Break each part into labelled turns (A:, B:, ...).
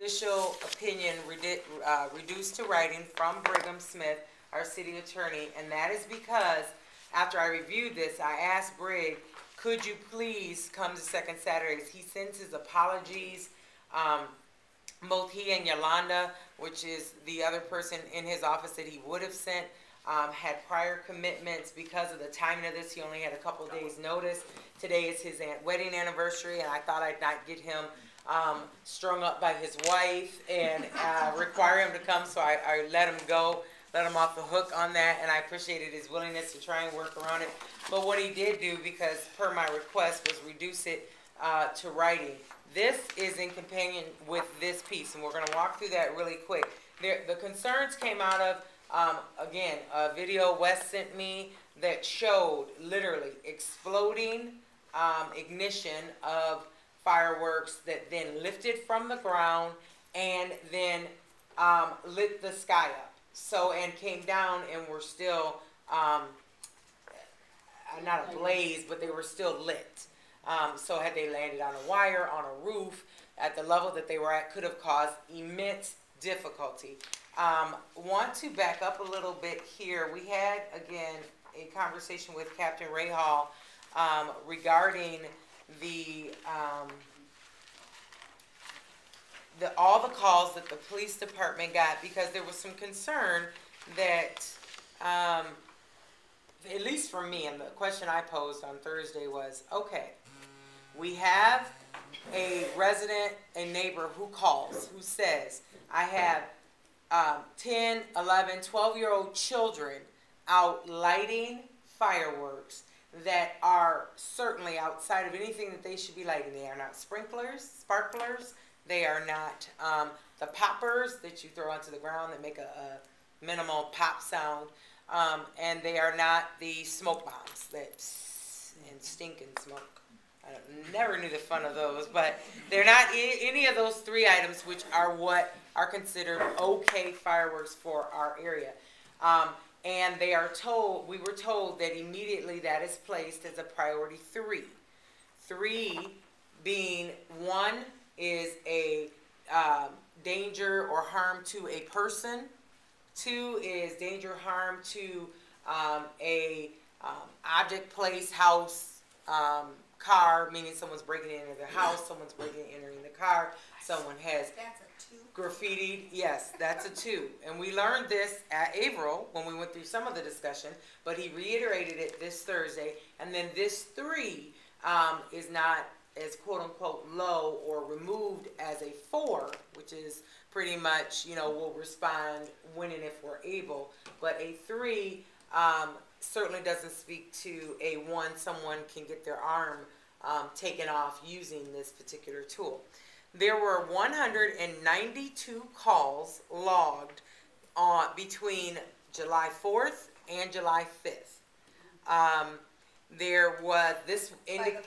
A: Official opinion reduced to writing from Brigham Smith, our city attorney, and that is because after I reviewed this, I asked Brig, could you please come to Second Saturdays? He sends his apologies. Both he and Yolanda, which is the other person in his office that he would have sent, had prior commitments. Because of the timing of this, he only had a couple days notice. Today is his wedding anniversary, and I thought I'd not get him strung up by his wife and require him to come, so I let him go, let him off the hook on that, and I appreciated his willingness to try and work around it. But what he did do, because per my request, was reduce it to writing. This is in companion with this piece, and we're going to walk through that really quick. The concerns came out of, again, a video Wes sent me that showed literally exploding ignition of fireworks that then lifted from the ground and then lit the sky up. So, and came down and were still, not ablaze, but they were still lit. So had they landed on a wire, on a roof, at the level that they were at, could have caused immense difficulty. Want to back up a little bit here. We had, again, a conversation with Captain Ray Hall regarding all the calls that the police department got, because there was some concern that, at least for me, and the question I posed on Thursday was, okay, we have a resident, a neighbor who calls, who says, I have 10, 11, 12-year-old children out lighting fireworks that are certainly outside of anything that they should be lighting. They are not sprinklers, sparklers. They are not the poppers that you throw onto the ground that make a minimal pop sound. And they are not the smoke bombs that and stink and smoke. I never knew the fun of those, but they're not any of those three items, which are what are considered okay fireworks for our area. And they are told, we were told that immediately that is placed as a priority 3. 3 being, 1 is a danger or harm to a person. 2 is danger, harm to a object, place, house, car, meaning someone's breaking into their house, someone's entering the car, someone has graffitied. Yes, that's a 2. And we learned this at Averill when we went through some of the discussion, but he reiterated it this Thursday. And then this 3 is not as quote-unquote low or removed as a 4, which is pretty much, you know, we'll respond when and if we're able. But a 3 certainly doesn't speak to a 1, someone can get their arm taken off using this particular tool. There were 192 calls logged between July 4th and July 5th. There was this by the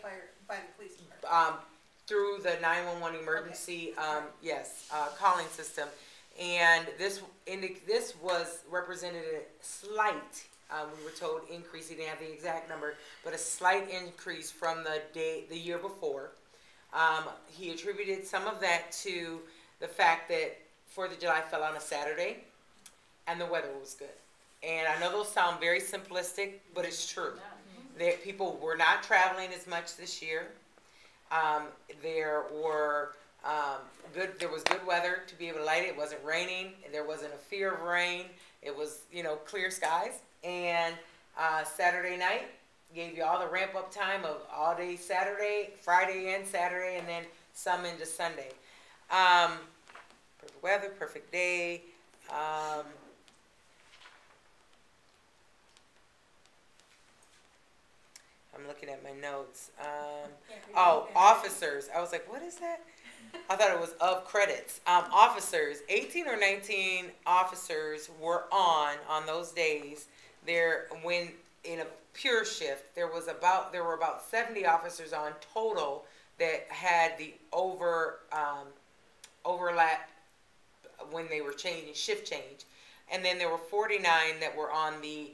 A: police department. Through the 911 emergency calling system, and this was represented a slight, we were told, increase. He didn't have the exact number, but a slight increase from the year before. He attributed some of that to the fact that 4th of July fell on a Saturday and the weather was good. And I know those sound very simplistic, but it's true. That people were not traveling as much this year. There was good weather to be able to light it. It wasn't raining. There wasn't a fear of rain. It was, you know, clear skies. And Saturday night gave you all the ramp up time of all day Saturday, Friday and Saturday, and then some into Sunday. Perfect weather, perfect day. I'm looking at my notes. Oh, officers. I was like, what is that? I thought it was of credits. Officers, 18 or 19 officers were on those days. When in a pure shift, there were about 70 officers on total that had the overlap when they were changing, shift change. And then there were 49 that were on the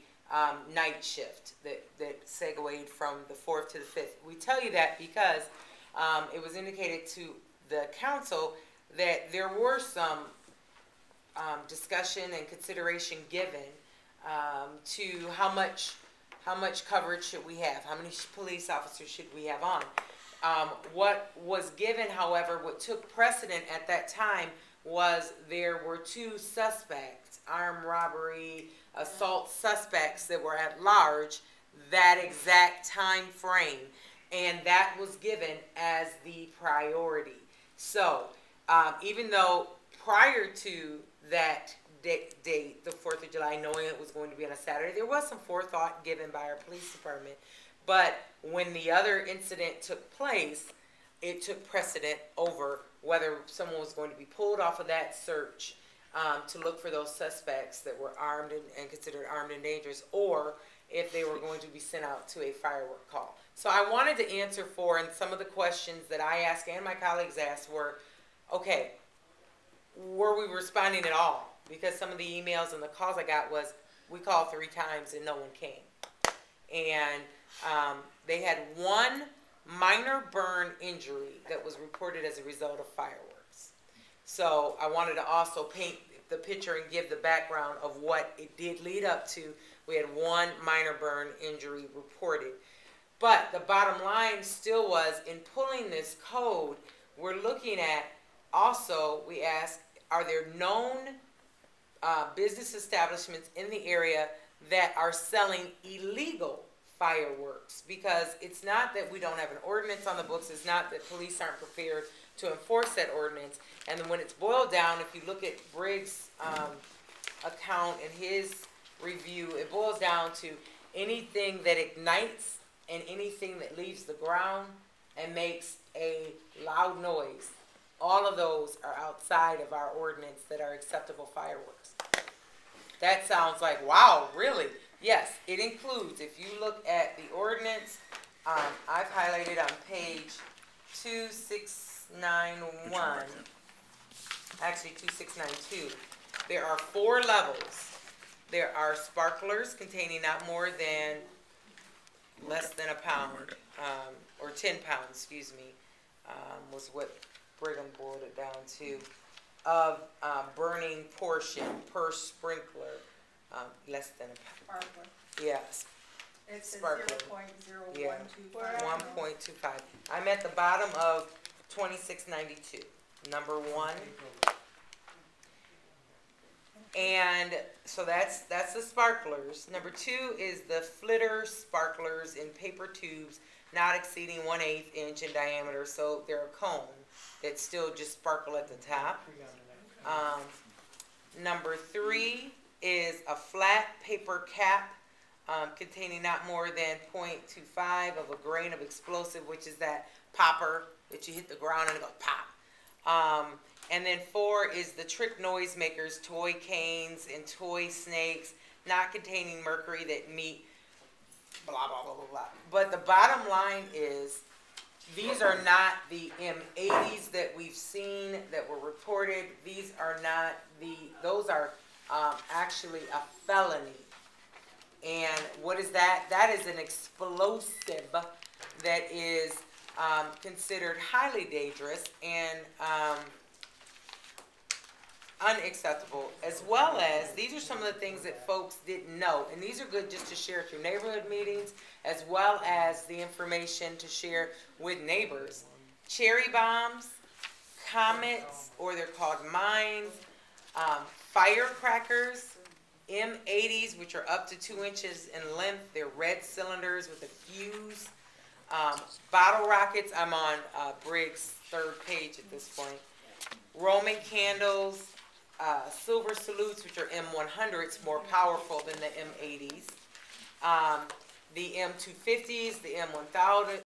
A: night shift that segued from the 4th to the 5th. We tell you that because it was indicated to the council that there were some discussion and consideration given to how much coverage should we have, how many police officers should we have on. What was given, however, what took precedent at that time was there were 2 suspects, armed robbery, assault suspects that were at large that exact time frame, and that was given as the priority. So even though prior to that date, the 4th of July, knowing it was going to be on a Saturday, there was some forethought given by our police department. But when the other incident took place, it took precedent over whether someone was going to be pulled off of that search to look for those suspects that were armed and considered armed and dangerous, or if they were going to be sent out to a firework call. So I wanted to answer for, and some of the questions that I asked and my colleagues asked were, okay, were we responding at all? Because some of the emails and the calls I got was, we called 3 times and no one came. And they had 1 minor burn injury that was reported as a result of fireworks. So I wanted to also paint the picture and give the background of what it did lead up to. We had 1 minor burn injury reported. But the bottom line still was, in pulling this code, we're looking at also, we asked, are there known business establishments in the area that are selling illegal fireworks? Because it's not that we don't have an ordinance on the books, it's not that police aren't prepared to enforce that ordinance. And then when it's boiled down, if you look at Briggs' account and his review, it boils down to anything that ignites and anything that leaves the ground and makes a loud noise. All of those are outside of our ordinance that are acceptable fireworks. That sounds like, wow, really? Yes, it includes, if you look at the ordinance, I've highlighted on page 2691, actually 2692, there are 4 levels. There are sparklers containing not more than less than a pound, or 10 pounds, excuse me, was what Brigham boiled it down to, of burning portion per sprinkler, less than a pound.
B: Sparkler.
A: Yes.
B: It says
A: Sparkler.
B: 0.0125.
A: Yeah. 1.25. I'm at the bottom of 2692, number 1. And so that's the sparklers. Number 2 is the flitter sparklers in paper tubes not exceeding 1/8 inch in diameter, so they're a cone that still just sparkle at the top. Number 3 is a flat paper cap containing not more than 0.25 of a grain of explosive, which is that popper that you hit the ground and it goes pop. And then 4 is the trick noisemakers, toy canes and toy snakes, not containing mercury that meet blah, blah, blah, blah, blah. But the bottom line is, these are not the M80s that we've seen that were reported. These are not those are actually a felony. And what is that? That is an explosive that is considered highly dangerous and unacceptable, as well as these are some of the things that folks didn't know, and these are good just to share at your neighborhood meetings, as well as the information to share with neighbors. Cherry bombs, comets, or they're called mines, firecrackers, M80s, which are up to 2 inches in length. They're red cylinders with a fuse. Bottle rockets, I'm on Briggs' 3rd page at this point. Roman candles, silver salutes, which are M100s, more powerful than the M80s. The M250s, the M1000s,